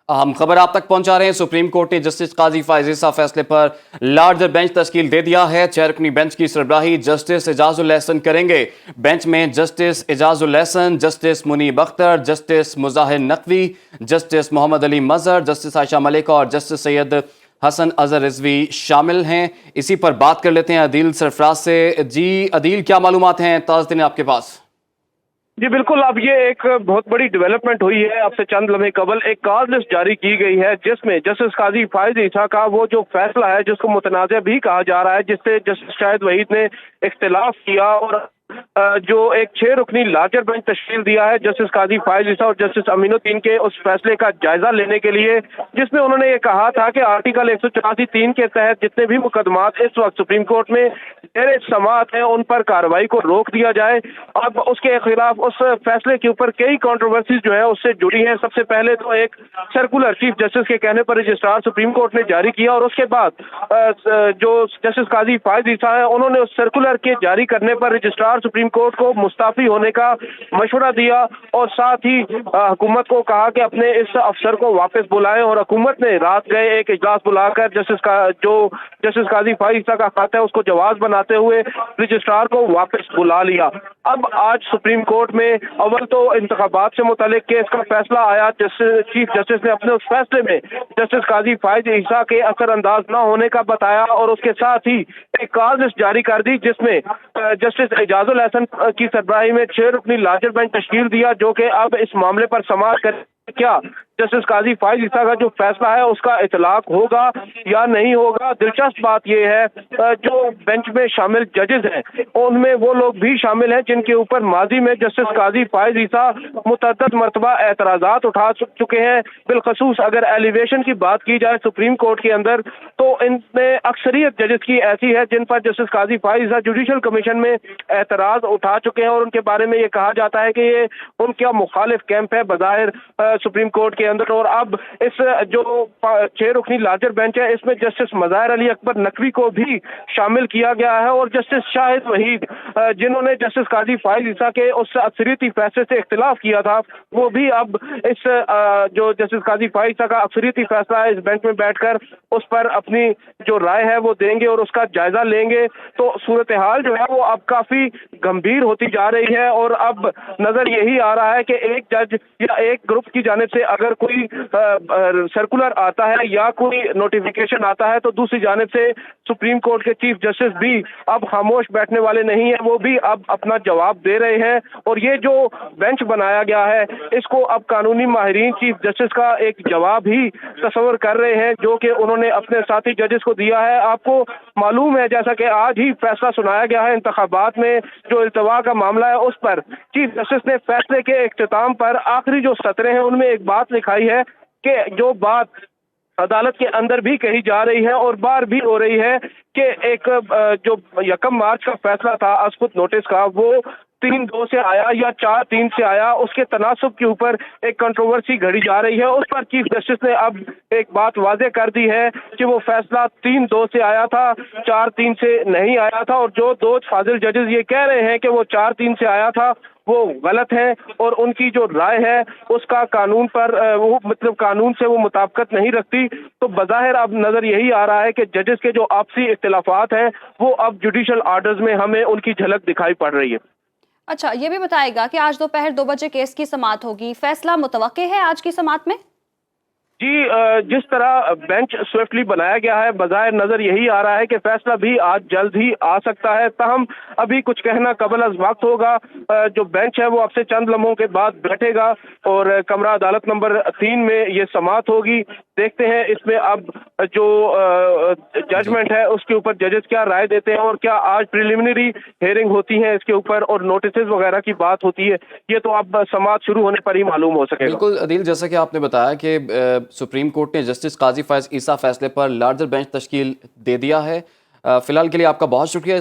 अहम खबर आप तक पहुंचा रहे हैं। सुप्रीम कोर्ट ने जस्टिस काजी फायज ईसा फैसले पर लार्जर बेंच तश्कील दे दिया है। 6 रुकनी बेंच की सरबराही जस्टिस एजाजुल एहसन करेंगे। बेंच में justice Ijazul Ahsan, justice Munib Akhtar, justice Mujahir Naqvi, justice Mohammad Ali Mazhar, justice Ayesha Malik और जस्टिस सैयद हसन अजहर रिजवी शामिल हैं। इसी पर बात कर लेते हैं अदील सरफराज से। जी अदील, क्या मालूमात हैं ताज़ा दिन आपके पास? जी बिल्कुल, अब ये एक बहुत बड़ी डेवलपमेंट हुई है। अब से चंद लम्हे कबल एक कॉज लिस्ट जारी की गई है जिसमें जस्टिस काजी फायज ईसा का वो जो फैसला है जिसको मुतनाज़ भी कहा जा रहा है, जिससे जस्टिस शाहिद वहीद ने इख्तिलाफ किया और जो एक 6 रुकनी लार्जर बेंच तश्कील दिया है जस्टिस काजी फायज ईसा और जस्टिस अमीनुद्दीन के उस फैसले का जायजा लेने के लिए, जिसमें उन्होंने ये कहा था कि आर्टिकल 184(3) के तहत जितने भी मुकदमात इस वक्त सुप्रीम कोर्ट में जेर समाअत हैं उन पर कार्रवाई को रोक दिया जाए। अब उसके खिलाफ उस फैसले के ऊपर कई कंट्रोवर्सीज जो है उससे जुड़ी हैं। सबसे पहले तो एक सर्कुलर चीफ जस्टिस के कहने पर रजिस्ट्रार सुप्रीम कोर्ट ने जारी किया और उसके बाद जो जस्टिस काजी फायज ईसा है उन्होंने उस सर्कुलर के जारी करने पर रजिस्ट्रार सुप्रीम कोर्ट को मुस्ताफी होने का मशवरा दिया और साथ ही हुकूमत को कहा कि अपने इस अफसर को वापस बुलाएं। और हुकूमत ने रात गए एक इजलास बुलाकर जस्टिस काजी फायज ईसा का खत है उसको जवाब बनाते हुए रजिस्ट्रार को वापस बुला लिया। अब आज सुप्रीम कोर्ट में अव्वल तो इंतखाबात से मुतालिक केस का फैसला आया। चीफ जस्टिस ने अपने उस फैसले में जस्टिस काजी फायज ईसा के असरअंदाज न होने का बताया और उसके साथ ही एक कॉज लिस्ट जारी कर दी जिसमें जस्टिस एजाजुल एहसन की सरबराही में 6 रुकनी लार्जर बेंच तश्कील दिया जो कि अब इस मामले पर समाअत कर क्या जस्टिस काजी फायज ईसा का जो फैसला है उसका इतलाक होगा या नहीं होगा। दिलचस्प बात यह है जो बेंच में शामिल जजेस हैं उनमें वो लोग भी शामिल हैं जिनके ऊपर माजी में जस्टिस काजी फायज ईसा मुतअद्दिद मरतबा एतराज़ात उठा चुके हैं। बिलखसूस अगर एलिवेशन की बात की जाए सुप्रीम कोर्ट के अंदर तो इनमें अक्सरियत जजेस की ऐसी है जिन पर जस्टिस काजी फायज ईसा जुडिशल कमीशन में एतराज़ उठा चुके हैं और उनके बारे में ये कहा जाता है कि ये उनका मुखालिफ कैंप है बज़ाहिर सुप्रीम कोर्ट के अंदर। और अब इस जो 6 रुकनी लार्जर बेंच है इसमें जस्टिस मुजाहिर अली अकबर नकवी को भी शामिल किया गया है और जस्टिस शाहिद वहीद जिन्होंने जस्टिस काजी फायज ईसा के उस अक्सरियती फैसले से इख्तिलाफ किया था वो भी अब इस जो जस्टिस काजी फायज ईसा का अक्सरियती फैसला है इस बेंच में बैठकर उस पर अपनी जो राय है वो देंगे और उसका जायजा लेंगे। तो सूरत हाल जो है वो अब काफी गंभीर होती जा रही है और अब नजर यही आ रहा है कि एक जज या एक ग्रुप की जानिब से अगर कोई सर्कुलर आता है या कोई नोटिफिकेशन आता है तो दूसरी जानिब से सुप्रीम कोर्ट के चीफ जस्टिस भी अब खामोश बैठने वाले नहीं है, वो भी अब अपना जवाब दे रहे हैं। और ये जो बेंच बनाया गया है इसको अब कानूनी माहिरीन चीफ जस्टिस का एक जवाब ही तस्वर कर रहे हैं जो कि उन्होंने अपने साथी जजेस को दिया है। आपको मालूम है जैसा कि आज ही फैसला सुनाया गया है इंतखाबात में जो इल्तवा का मामला है उस पर चीफ जस्टिस ने फैसले के इख्तिताम पर आखिरी जो सतरें हैं उनमें एक बात लिखाई है कि जो बात अदालत के अंदर भी कही जा रही है और बार भी हो रही है कि एक जो 1 मार्च का फैसला था अस्कुत नोटिस का वो 3-2 से आया या 4-3 से आया, उसके तनासुब के ऊपर एक कंट्रोवर्सी घड़ी जा रही है। उस पर चीफ जस्टिस ने अब एक बात वाज़े कर दी है कि वो फैसला 3-2 से आया था, 4-3 से नहीं आया था और जो दो फाजिल जजेस ये कह रहे हैं कि वो 4-3 से आया था वो गलत है और उनकी जो राय है उसका कानून पर वो मतलब कानून से वो मुताबिकत नहीं रखती। तो बज़ाहिर अब नजर यही आ रहा है कि जजेस के जो आपसी इख्तिलाफात हैं वो अब जुडिशल आर्डर्स में हमें उनकी झलक दिखाई पड़ रही है। अच्छा, ये भी बताएगा कि आज दोपहर 2 बजे केस की समाअत होगी, फैसला मुतवक्के है आज की समाअत में? जी जिस तरह बेंच स्विफ्टली बनाया गया है बज़ाहिर नजर यही आ रहा है कि फैसला भी आज जल्द ही आ सकता है। ताहम अभी कुछ कहना कबल अज़ वक्त होगा। जो बेंच है वो अब से चंद लम्हों के बाद बैठेगा और कमरा अदालत नंबर 3 में ये समाअत होगी। देखते हैं इसमें अब जो जजमेंट है उसके ऊपर जजेस क्या राय देते हैं और क्या आज प्रिलिमिनरी हेयरिंग होती है इसके ऊपर और नोटिस वगैरह की बात होती है, ये तो अब समाअत शुरू होने पर ही मालूम हो सकेगा। बिल्कुल अदील, जैसा कि आपने बताया कि सुप्रीम कोर्ट ने जस्टिस काजी फायज ईसा फैसले पर लार्जर बेंच तश्कील दे दिया है। फिलहाल के लिए आपका बहुत शुक्रिया।